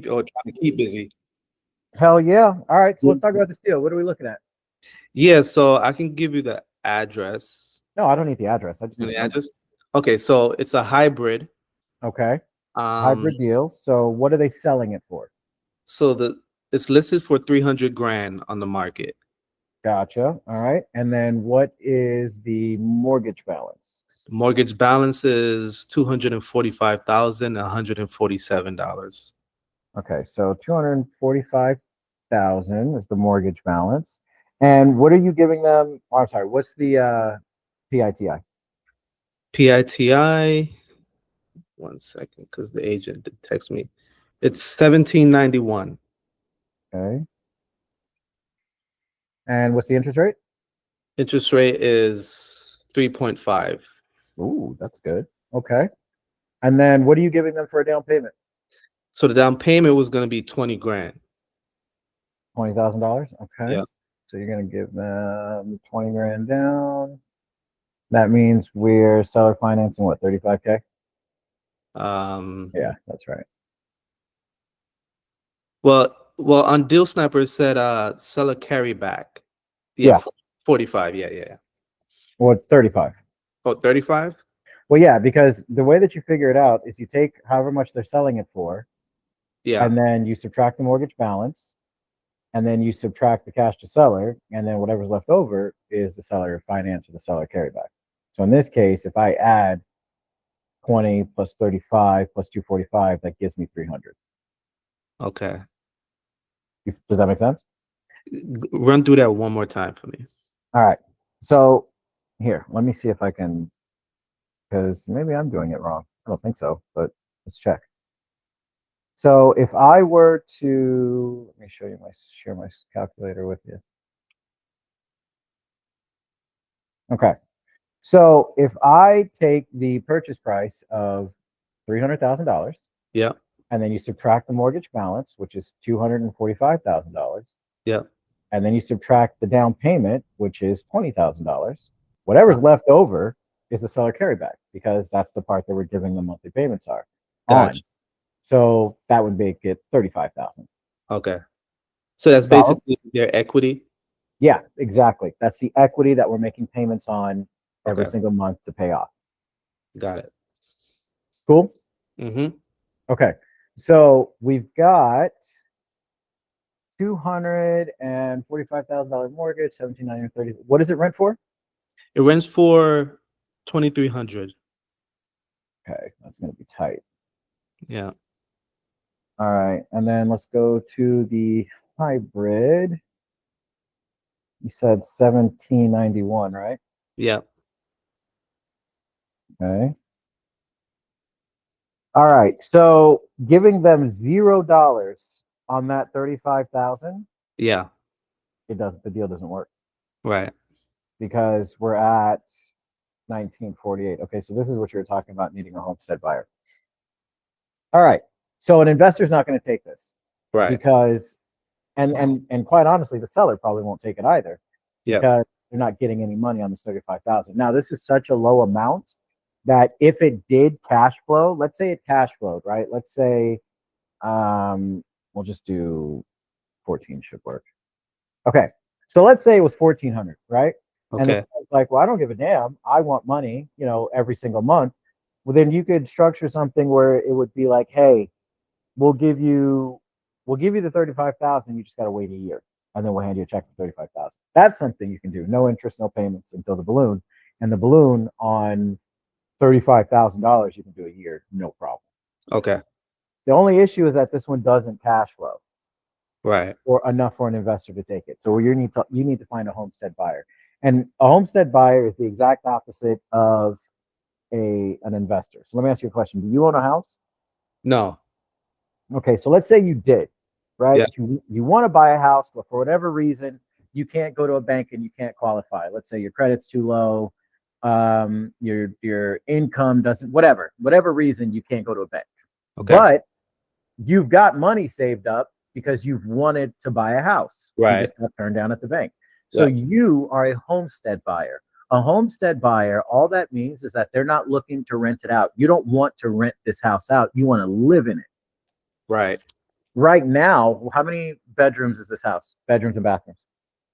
trying to keep busy. Hell yeah. All right. So let's talk about this deal. What are we looking at? Yeah, so I can give you the address. No, I don't need the address. I just And need the the number. address. Okay, so it's a hybrid. Okay. Um, Hybrid deal. So what are they selling it for? so it's listed for 300 grand on the market. Gotcha. All right. And then what is the mortgage balance? Mortgage balance is $245,147. Okay. So 245,000 is the mortgage balance. And what are you giving them? Oh, I'm sorry. What's the PITI? PITI. 1 second, because the agent did text me. It's 1791. Okay. And what's the interest rate? Interest rate is 3.5. Ooh, that's good. Okay. And then what are you giving them for a down payment? So the down payment was going to be 20 grand. $20,000. Okay. Yeah. So you're gonna give them 20 grand down. That means we're seller financing what, 35K? Um, Yeah, that's right. well, on Deal Sniper it said seller carryback. Yeah, Yeah. 45. Yeah. Well, 35. Oh, 35? Well, yeah, because the way that you figure it out is you take however much they're selling it for, Yeah. and then you subtract the mortgage balance, and then you subtract the cash to seller, and then whatever's left over is the seller finance or the seller carryback. So in this case, if I add 20 plus 35 plus 245, that gives me 300. Okay. Does that make sense? Run through that one more time for me. All right. So here, let me see if I can, because maybe I'm doing it wrong. I don't think so, but let's check. So if I were to, let me show you share my calculator with you. Okay. So if I take the purchase price of $300,000 Yeah. and then you subtract the mortgage balance, which is $245,000, Yeah. and then you subtract the down payment, which is $20,000, whatever's left over is the seller carryback because that's the part that we're giving the monthly payments are on. Gotcha. So that would make it 35,000. Okay. So that's Follow? basically their equity. Yeah, exactly. That's the equity that we're making payments on every Okay. single month to pay off. Got it. Cool. Mm-hmm. Okay. So we've got $245,000 mortgage, 17,930. What does it rent for? It rents for 2,300. Okay, that's going to be tight. Yeah. All right, and then let's go to the hybrid. You said 1791, right? Yeah. Okay. All right, so giving them $0 on that 35,000, Yeah. the deal doesn't work Right. because we're at 1948. Okay, so this is what you were talking about needing a homestead buyer. All right, so an investor's not going to take this Right. because, and quite honestly, the seller probably won't take it either Yeah. because they're not getting any money on this 35,000. Now, this is such a low amount that if it did cash flow, let's say it cash flowed, right? Let's say, we'll just do 14 should work. Okay, so let's say it was 1,400, right? And Okay. it's like, well, I don't give a damn. I want money, every single month. Well, then you could structure something where it would be like, hey, we'll give you the 35,000. You just got to wait a year, and then we'll hand you a check for 35,000. That's something you can do. No interest, no payments until the balloon, and the balloon on $35,000 you can do a year, no problem. Okay. The only issue is that this one doesn't cash flow Right. or enough for an investor to take it. So you need to find a homestead buyer, and a homestead buyer is the exact opposite of an investor. So let me ask you a question: do you own a house? No. Okay, so let's say you did, right? Yeah. You want to buy a house, but for whatever reason, you can't go to a bank and you can't qualify. Let's say your credit's too low, your income doesn't, whatever reason, you can't go to a bank. Okay. But you've got money saved up because you've wanted to buy a house. You Right. just got turned down at the bank. So Yeah. you are a homestead buyer. A homestead buyer, all that means is that they're not looking to rent it out. You don't want to rent this house out. You want to live in it. Right. Right now, how many bedrooms is this house? Bedrooms and bathrooms?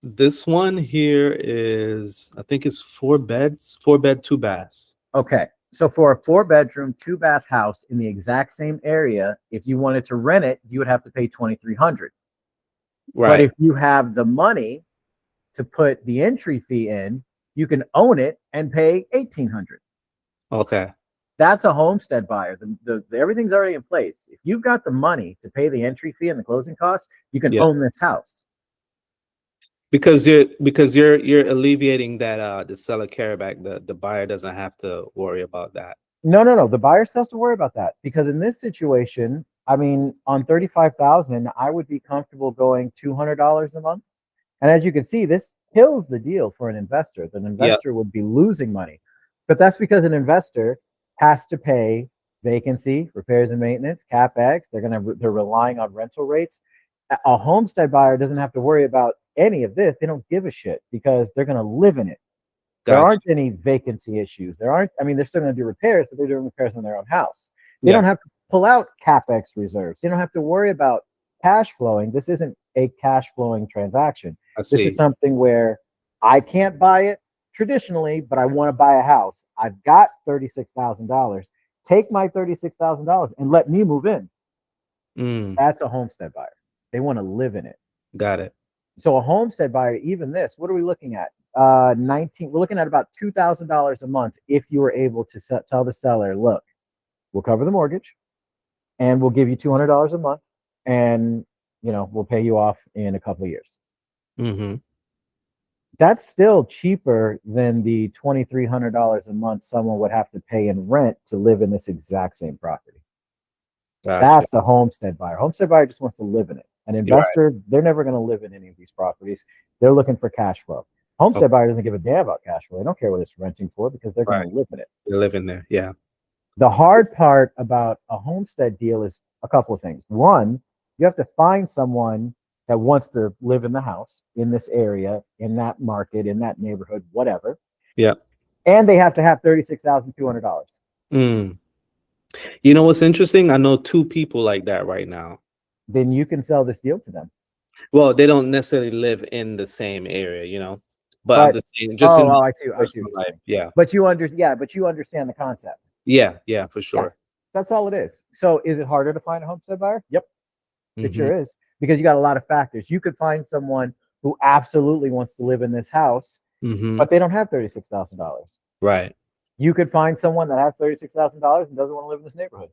This one here is, I think it's 4 beds, 4 bed, 2 baths. Okay. So for a 4 bedroom, 2 bath house in the exact same area, if you wanted to rent it, you would have to pay 2,300. But Right. if you have the money to put the entry fee in, you can own it and pay 1,800. Okay. That's a homestead buyer. Everything's already in place. If you've got the money to pay the entry fee and the closing costs, you can Yeah. own this house. Because you're alleviating that the seller carryback. The buyer doesn't have to worry about that. No. The buyer still has to worry about that because in this situation, I mean, on 35,000, I would be comfortable going $200 a month. And as you can see, this kills the deal for an investor. An Yeah. investor would be losing money, but that's because an investor has to pay vacancy, repairs and maintenance, capex. They're relying on rental rates. A homestead buyer doesn't have to worry about any of this. They don't give a shit because they're going to live in it. There Gotcha. aren't any vacancy issues. I mean, they're still going to do repairs, but they're doing repairs on their own house. They Yeah. don't have to pull out capex reserves. They don't have to worry about cash flowing. This isn't a cash flowing transaction. I This is see. something where I can't buy it traditionally, but I want to buy a house. I've got $36,000. Take my $36,000 and let me move in. Mm, That's a homestead buyer. They want to live in it. got it. So a homestead buyer, even this, what are we looking at? 19. We're looking at about $2,000 a month if you were able to tell the seller, look, we'll cover the mortgage, and we'll give you $200 a month, and we'll pay you off in a couple of years. Mm-hmm. That's still cheaper than the $2,300 a month someone would have to pay in rent to live in this exact same property. Gotcha. That's a homestead buyer. Homestead buyer just wants to live in it. An You're right. investor, they're never going to live in any of these properties. They're looking for cash flow. Homestead buyer doesn't give a damn about cash flow. They don't care what it's renting for because they're Right. going to live in it. You're living there. Yeah. The hard part about a homestead deal is a couple of things. One, you have to find someone that wants to live in the house, in this area, in that market, in that neighborhood, whatever. Yeah. And they have to have $36,200. Mm. You know what's interesting? I know 2 people like that right now. Then you can sell this deal to them. Well, they don't necessarily live in the same area, but I'm just saying, just in I see. personal life. Yeah. But you understand the concept. Yeah, for sure. Yeah, that's all it is. So is it harder to find a homestead buyer? Yep, it Mhm. sure is, because you got a lot of factors. You could find someone who absolutely wants to live in this house, Mhm. but they don't have $36,000. Right. You could find someone that has $36,000 and doesn't want to live in this neighborhood.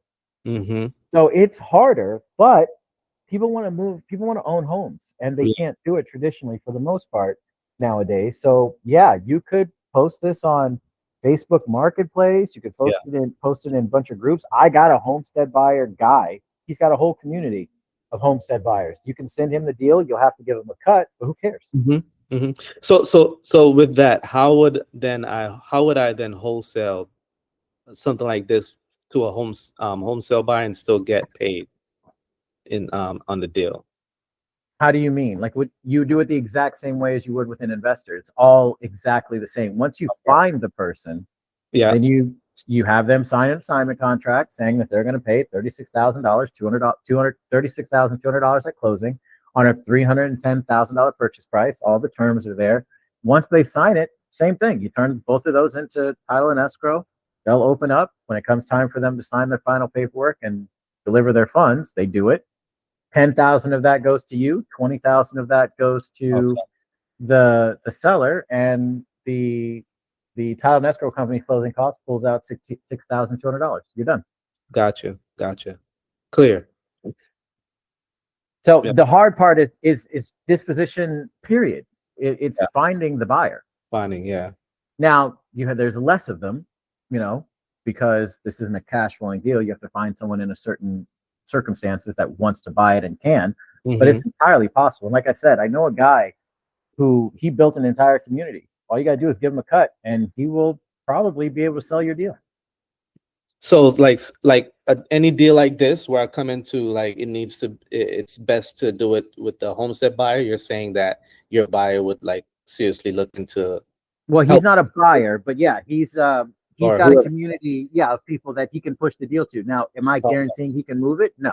Mhm. So it's harder, but people want to move. People want to own homes, and they Yeah. can't do it traditionally for the most part nowadays. So yeah, you could post this on Facebook Marketplace. You could post it in a bunch of groups. I got a homestead buyer guy. He's got a whole community of homestead buyers. You can send him the deal. You'll have to give him a cut, but who cares? Mhm. Mhm. So with that, how would I then wholesale something like this to a wholesale buyer and still get paid on the deal? How do you mean? Like, what you do it the exact same way as you would with an investor? It's all exactly the same. Once you find the person, Yeah. then you have them sign an assignment contract saying that they're going to pay $36,000, $236,200 at closing on a $310,000 purchase price. All the terms are there. Once they sign it, same thing. You turn both of those into title and escrow. They'll open up when it comes time for them to sign their final paperwork and deliver their funds. They do it. 10,000 of that goes to you. 20,000 of that goes to the seller, and the title and escrow company closing costs pulls out $6,200. You're done. Gotcha. Clear. So Yeah. the hard part is disposition. Period. It's Yeah. finding the buyer. Finding. Yeah. Now there's less of them, because this isn't a cash flowing deal. You have to find someone in a certain circumstances that wants to buy it and can. But it's entirely possible. And like I said, I know a guy who he built an entire community. All you got to do is give him a cut, and he will probably be able to sell your deal. So like any deal like this where I come into, like, it's best to do it with the homestead buyer. You're saying that your buyer would like seriously look into Well, he's help not a buyer, but yeah, he's or got a whoever. community, of people that he can push the deal to. Now, am I Okay. guaranteeing he can move it? No.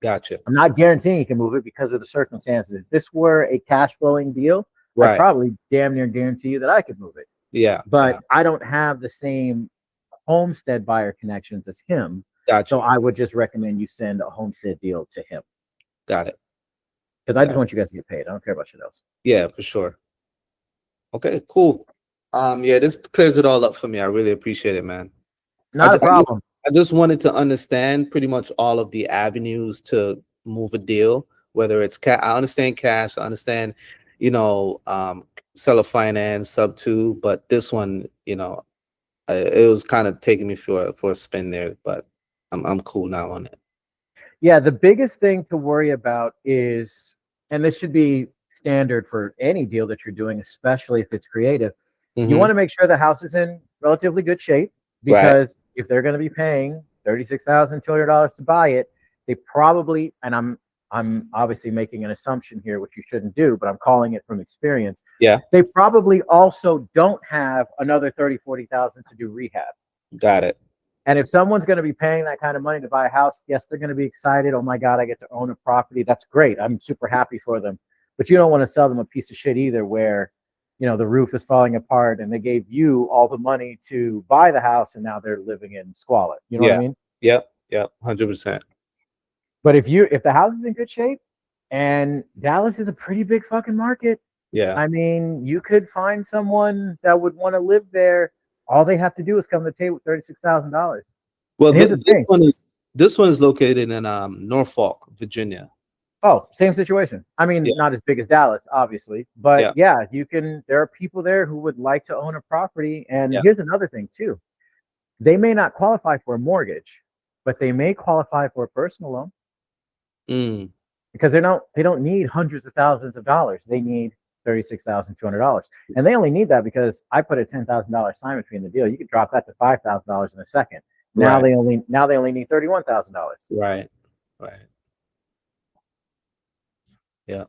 Gotcha. I'm not guaranteeing you can move it because of the circumstances. If this were a cash flowing deal, I'd Right. probably damn near guarantee you that I could move it. Yeah. But Yeah. I don't have the same Homestead buyer connections as him. So Gotcha. I would just recommend you send a Homestead deal to him Got it. because I just Got it. want you guys to get paid. I don't care about shit else. Yeah, for sure. Okay, cool. Yeah, this clears it all up for me. I really appreciate it, man. Not a problem. I just wanted to understand pretty much all of the avenues to move a deal, whether it's I understand cash, I understand, you know, seller finance, sub two, but this one, you know, it was kind of taking me for a spin there, but I'm cool now on it. Yeah, the biggest thing to worry about is, and this should be standard for any deal that you're doing, especially if it's creative. You want to make sure the house is in relatively good shape Right. because if they're going to be paying $36,200 to buy it, they probably, and I'm obviously making an assumption here, which you shouldn't do, but I'm calling it from experience. Yeah. They probably also don't have another 30,000-40,000 to do rehab. Got it. And if someone's going to be paying that kind of money to buy a house, yes, they're going to be excited. Oh my God, I get to own a property. That's great. I'm super happy for them. But you don't want to sell them a piece of shit either where, you know, the roof is falling apart and they gave you all the money to buy the house and now they're living in squalor. You know what I mean? Yep. 100%. But if the house is in good shape, and Dallas is a pretty big fucking market. Yeah. I mean, you could find someone that would want to live there. All they have to do is come to the table with $36,000. Well, here's the thing. This one is located in Norfolk, Virginia. Oh, same situation. I mean, Yeah. not as big as Dallas, obviously, but yeah, you can. There are people there who would like to own a property. And here's another thing too: they may not qualify for a mortgage, but they may qualify for a personal loan because they don't need hundreds of thousands of dollars. They need $36,200, and they only need that because I put a $10,000 assignment fee in the deal. You could drop that to $5,000 in a second. Now they only need $31,000. Right. Yeah.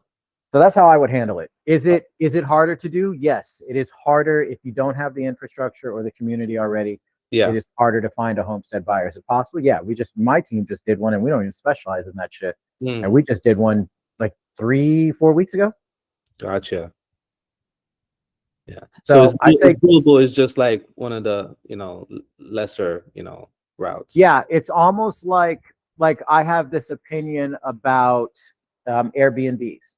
So that's how I would handle it. Is it harder to do? Yes, it is harder if you don't have the infrastructure or the community already. Yeah. It is harder to find a homestead buyer. Is it possible? Yeah, my team just did one, and we don't even specialize in that shit. And we just did one like 3-4 weeks ago. Gotcha. Yeah. So I think doable is just like one of the, you know, lesser, you know, routes. Yeah, it's almost like I have this opinion about Airbnbs.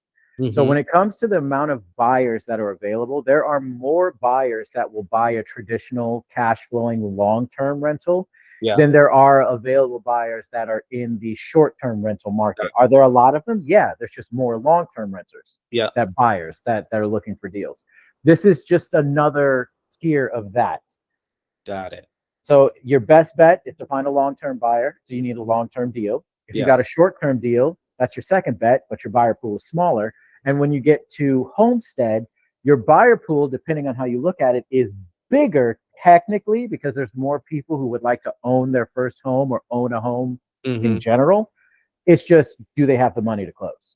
So when it comes to the amount of buyers that are available, there are more buyers that will buy a traditional cash flowing long-term rental than there are available buyers that are in the short-term rental market. Are there a lot of them? Yeah, there's just more long-term renters. That buyers that are looking for deals. This is just another tier of that. Got it. So your best bet is to find a long-term buyer. So you need a long-term deal. If you got a short-term deal, that's your second bet, but your buyer pool is smaller. And when you get to Homestead, your buyer pool, depending on how you look at it, is bigger technically because there's more people who would like to own their first home or own a home in general. It's just, do they have the money to close?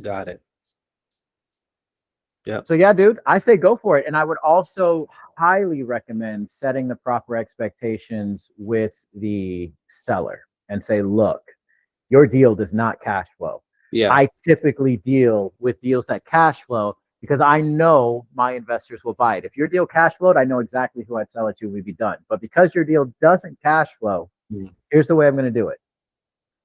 Got it. Yeah. So yeah, dude, I say go for it. And I would also highly recommend setting the proper expectations with the seller and say, look, your deal does not cash flow. Yeah. I typically deal with deals that cash flow because I know my investors will buy it. If your deal cash flowed, I know exactly who I'd sell it to. We'd be done. But because your deal doesn't cash flow, here's the way I'm going to do it.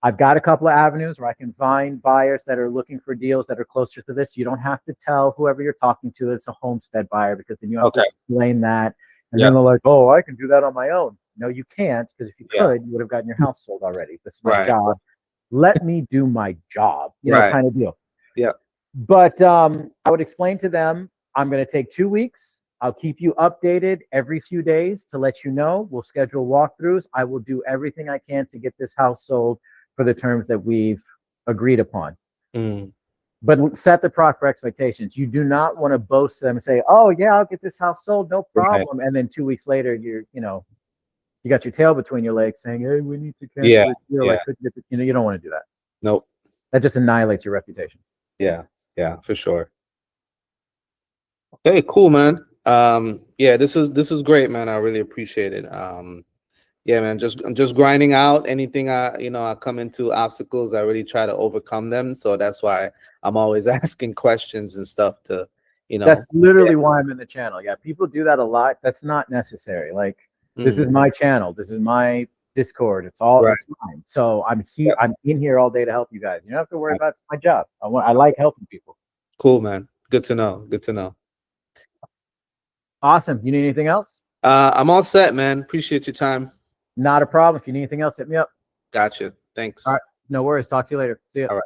I've got a couple of avenues where I can find buyers that are looking for deals that are closer to this. You don't have to tell whoever you're talking to it's a homestead buyer because then you have to explain that. And then they're like, oh, I can do that on my own. No, you can't, because if you could, you would have gotten your house sold already. This is my job. Let me do my job, you know, kind of deal. Yeah. But I would explain to them, I'm going to take 2 weeks. I'll keep you updated every few days to let you know. We'll schedule walkthroughs. I will do everything I can to get this house sold for the terms that we've agreed upon. But set the proper expectations. You do not want to boast to them and say, oh yeah, I'll get this house sold, no problem. And then 2 weeks later, you got your tail between your legs saying, hey, we need to cancel this deal. I couldn't get the, you don't want to do that. Nope. That just annihilates your reputation. Yeah, for sure. Okay, cool, man. Yeah, this is great, man. I really appreciate it. Yeah, man, I'm just grinding out anything I come into obstacles, I really try to overcome them. So that's why I'm always asking questions and stuff to, That's yeah. literally why I'm in the channel. Yeah, people do that a lot. That's not necessary. Like, this is my channel. This is my Discord. It's Right. mine. So I'm here. Yeah. I'm in here all day to help you guys. You don't have to worry about it. It's my job. I like helping people. Cool, man. Good to know. Good to know. Awesome. You need anything else? I'm all set, man. Appreciate your time. Not a problem. If you need anything else, hit me up. Gotcha. Thanks. All right. No worries. Talk to you later. See ya. All right.